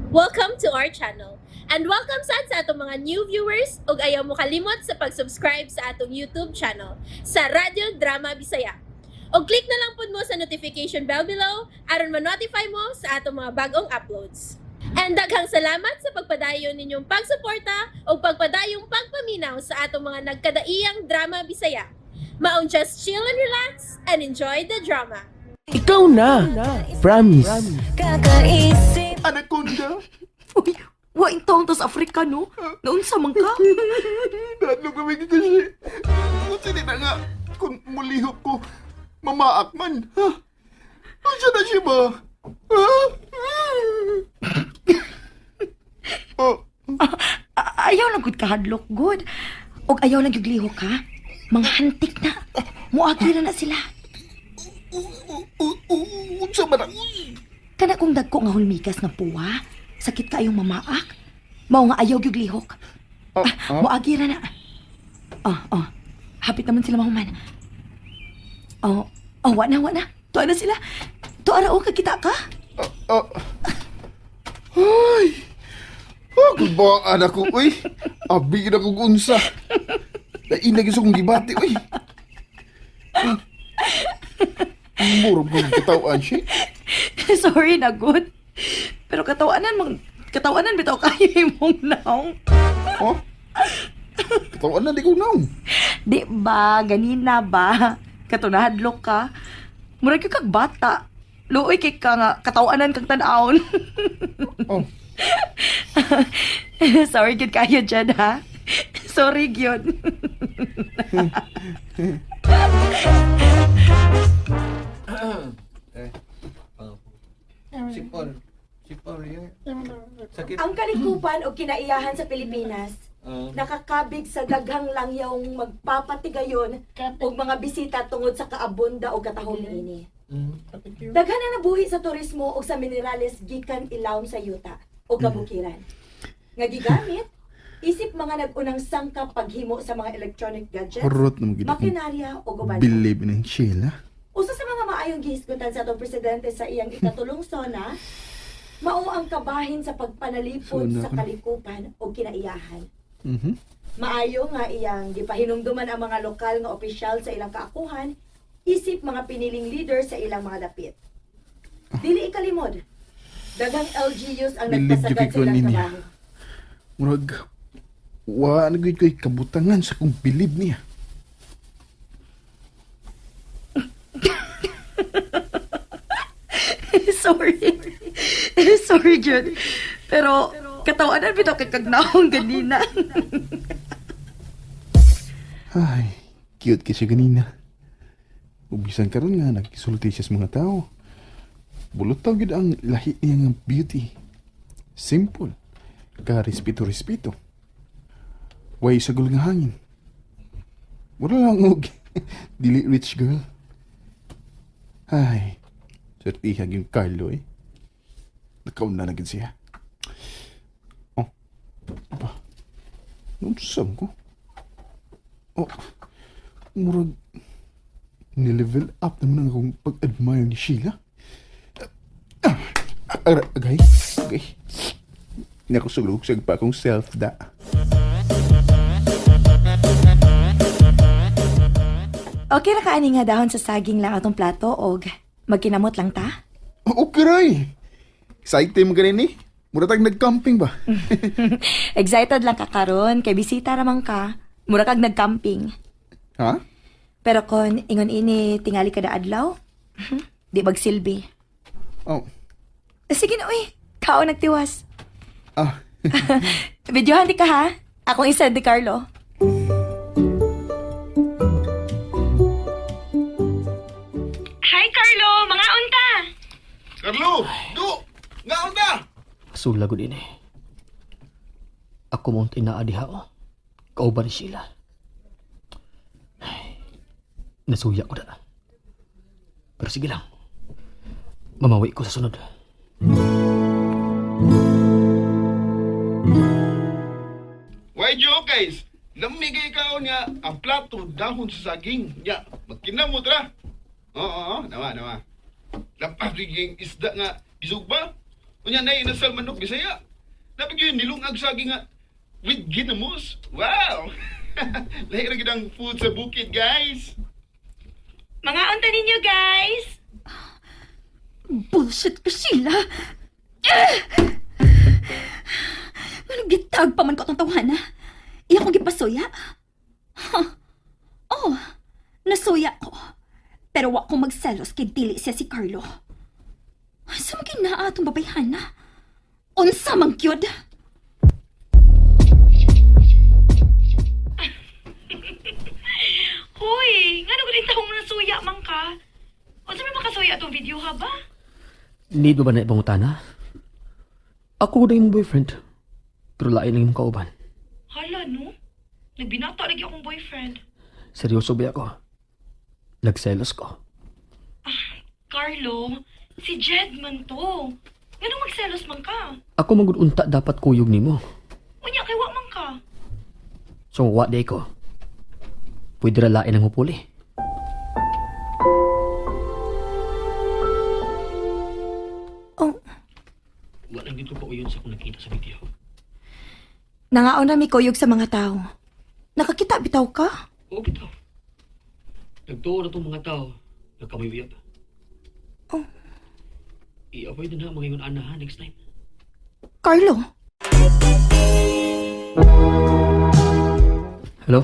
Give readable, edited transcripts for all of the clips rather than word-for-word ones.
Welcome to our channel. And welcome sa atong mga new viewers ug ayaw mo kalimot sa pag-subscribe sa atong YouTube channel sa Radio Drama Bisaya. O click na lang pud mo sa notification bell below aron ma-notify mo sa atong mga bagong uploads. And daghang salamat sa pagpadayon ninyong pagsuporta o pagpadayong pagpaminaw sa atong mga nagkadaiyang Drama Bisaya. Maong just chill and relax and enjoy the drama. Ikaw na. Promise. Kakaisip Anaconda? Uy, wa intong tas Afrika no? Naunsa man ka? Dadlo kami kasi. Kasi na nga, kung mulihok ko, mamaak man. Ha? Asa na siya ba? Ha? Oh, Ayaw lang gud ka hadlok good. Og ayaw lang gyud lihok ka. Mga hantik na. Muagi na sila. unsa ba na? Kana kung dagko nga hulmigas nga puwa, sakit kayong mamaak. Mao nga ayaw gyud lihok. Muagi na. Hapit naman sila mahuman. Wa na. Tuwa na sila. Tuwa ra o kakita ka? Ay! Ako ba, anak ko, uy? Abi na kong unsa. Nainagis akong gibati, uy. Murag kong katawan siya. Sorry na good. Pero katawanan bitaw kayo imong naong. Oh? Katawan na, di ko naong. Di ba, ganina ba? Katunahadlok ka. Murag ka kag bata. Luoy kay ka nga katawanan kag tan-awon. Oh. Sorry gyud kayo dyan, ha? Sorry gyud. Sipor yan. Sakit. Ang kalikupan o kinaiyahan sa Pilipinas, nakakabig sa daghang langyawng magpapatigayon o mga bisita tungod sa kaabunda o katahom niini. Daghan na nabuhi sa turismo o sa minerales gikan ilawom sa yuta o kabukiran. Nga gigamit, isip mga nag-unang sangkap paghimo sa mga electronic gadgets, Kurot na magiging makinarya o guban. believe in Sheila. Usa sa mga maayong gihisgutan sa atong presidente sa iyang ikatulong sona, mao ang kabahin sa pagpanalipod Sona sa ko. kalikupan o kinaiyahan. Mhm. Maayo nga iyang gipahinumduman ang mga lokal nga opisyal sa ilang kaakuhan, isip mga piniling leader sa ilang mga dapit. Dili ikalimod, daghang LGUs ang Believe nagpasagad you sa ilang kay niya. trabaho. Murag, wa na gud ko'y kabutangan sa kong believe niya. Sorry gyud. Pero katawanan bitaw kay kag naong ganina. Ay, cute kasi ganina. Ubisan karon nga nagkisulti siya sa mga tao. Bulutaw gid ang lahi niya nga beauty. Simple. Ka respeto. Way sagol nga hangin. Wala lang og dili rich girl. Ay, sertihag yung Carlo eh. Nakauna na gid siya. Oh, apa? Nungsam ko. Oh, murag nilevel up naman akong pag-admire ni Sheila. Agay. Nakusulog pa akong self da. Okay ra kaani nga dahon sa saging lang atong plato og magkinamot lang ta? Okay ray. Excited mo ganin eh. Mura tag nag-camping ba? Excited lang ka karon kay bisita raman ka. Mura kag nag-camping. Ha? Pero kon ingon ini tingali kada adlaw, di magsilbi. Oh. Sige na uy, kao nagtiwas. Ah. Videohan di ka ha? Akong isa di Carlo. Hi Carlo, mga unta. Carlo! Do! Ngaon na! Sula gud ini. Ako mong tinaadiha o. Kauban ni Sheila. Ay, nasuya ko na. Pero sige lang. Mamawi ko sa sunod. Why Joe guys? Lamigay ka niya ang plato dahon sa saging. Ya, magkinamot ra. Oo, nawa. Lapas yung isda nga gisugba. Unya na inasal manok Bisaya. Dapat yun nilungag sa nga with ginamos. Wow! Lahir gid ang food sa bukid, guys. Mga unta ninyo, guys! Bullshit ka sila. Managitag pa man ko itong tawahan, ha? Iya kong gipasuya. Huh. Oh, nasuya ko. Pero wa ko magselos kay dili siya si Carlo. Sa maginaa itong babayhan na. Unsa mang kyod? Hoy, nga ko din taong nasuya man ka. O sa may makasuya itong video ha ba? Need mo ba na ibang utana? Ako na yung boyfriend. Pero lain lang yung kauban. Hala, no? Nagbinata lagi akong boyfriend. Seryoso ba ako? Nagselos ko. Carlo, si Jed man to. Nga magselos man ka. Ako magudunta dapat kuyog nimo. Unya kay wa man ka. So what day ko? Pwede ra lain ang hupuli. Oh, Wala dito pa uyon sa kung nakita sa video. nangaon na mi kuyog sa mga tao. Nakakita bitaw ka? Oo, bitaw. Nagtuo na itong mga tao. Nagkamay-uyab. Oh. I-avoid na mga ingon anahan next time. Carlo? Hello?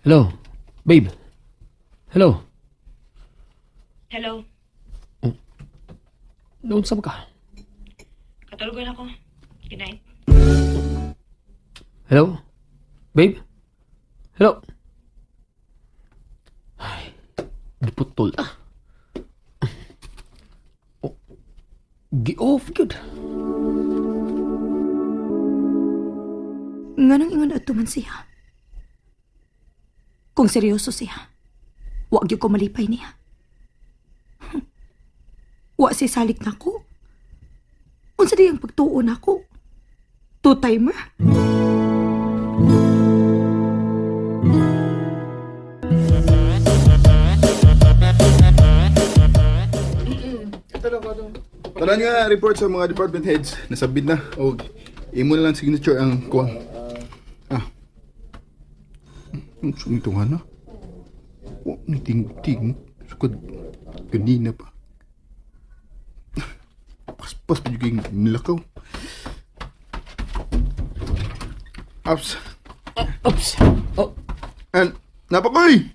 Hello? Babe? Hello? Hello, Doon sa ka? katulugan ako. Good night. Hello? Babe? Hello? Ay, giputol ah. Oh, gi-off, good. Nga nang ingon ato man siya. Kung seryoso siya, wag yung ko malipay niya. Wa si salik na ko. Unsa di ang pagtuon ako? Two-timer? Tara nga report sa mga department heads. Nasabit na. O imo na lang signature ang kuwang. Ang sumitungan na. Huwag ni ting-ting. Sukad kanina pa. Paspas pa yung nilakaw. Ups. Oops! Oh, And, napakoy!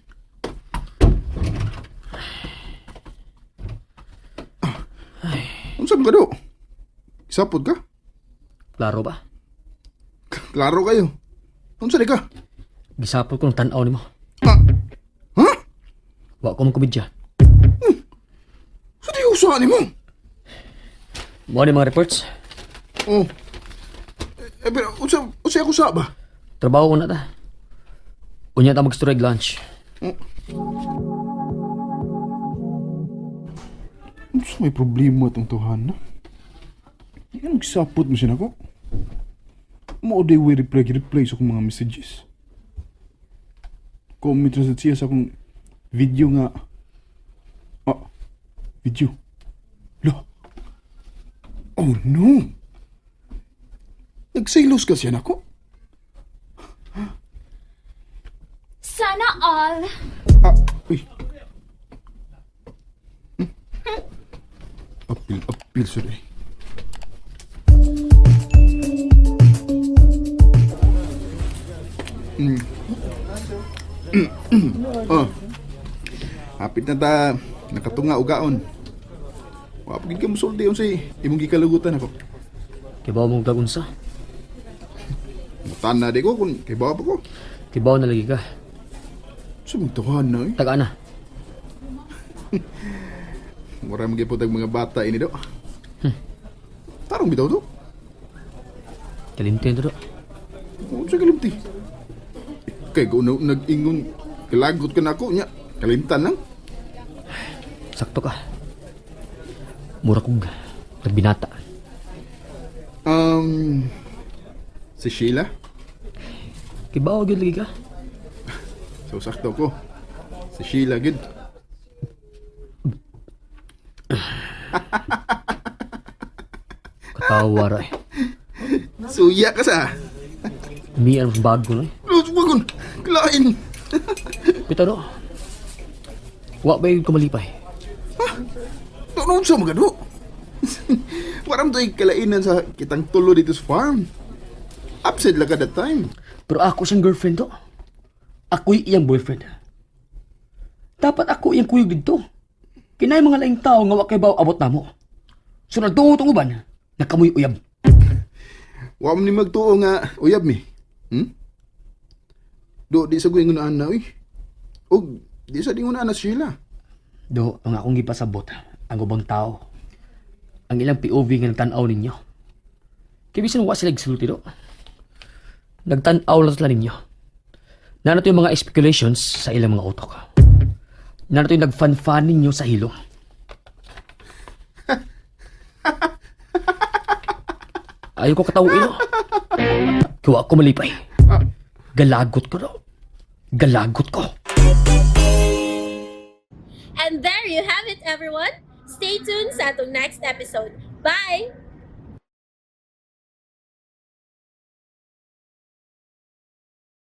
Ano saan ka do? Isapod ka? klaro ba? Klaro kayo. Ano saan ka? Gisapol ko ng tanaw ni mo. Ha? Wa ko mong kumidya. Saan yung usahan mo? Mo ni mga reports. Oh. Pero, unsa ako sa ba? Trabaho ko na ta. Unya ta mag-storage lunch. Ano sa may problema itong tuhan na? Yan nagsapot mo siya ko. Mo day way reply sa akong mga messages. Comment na siya sa akong video nga. Video. Lo. Oh no. Nagsilos ka siya nako. Sana all. Uy. Apil sorry. Hapit na ta nakatunga ugaon. Wa pagid ka musulti unsay imong gikalugutan ako. Kibaw mong tagunsa. Mutan na di ko kung kay baba ko. Kibaw na lagi ka. Sumugtuhan na eh. Taga na. Mura magiputag mga bata ini do. Tarong bitaw do. Kalimtin to do. Unsa kalimti? Kay kung nag-ingon kalagot ka na ako nya. Kalimtan lang. Sakto ka. Mura kong nagbinata. Si Sheila? Kibaw gyud lagi ka. So sakto ko. Si Sheila gid. Tawa ray. Suya ka sa. Mi ang bago na. Los, wagon. Kalain. Pero, wa ba yung kumalipay? Tunong sa mga do. Waram to'y kalainan sa kitang tulo dito sa farm. Absent lang ka that time. Pero ako siyang girlfriend to. Ako'y iyang boyfriend. Dapat ako iyang kuyog dito. Kinay mga laing tao nga wa kay baw abot namo. So nagtuo tong uban, nakamoy uyab. Wam ni magtuo nga uyab mi. Do di sa guingunaan na uy. Og di sa dingunaan na sila. Do, ang akong gipasabot, ang ubang tao. Ang ilang POV nga nagtanaw ninyo. Kaya bisan wa sila gisulti do. Nagtanaw lang sila ninyo. Nanato yung mga speculations sa ilang mga utok. Nanato yung nagfan-fan ninyo sa hilong. Ayaw ko katawin no. Kuha ako malipay. Galagot ko no. Galagot ko. And there you have it, everyone. Stay tuned sa atong next episode. Bye!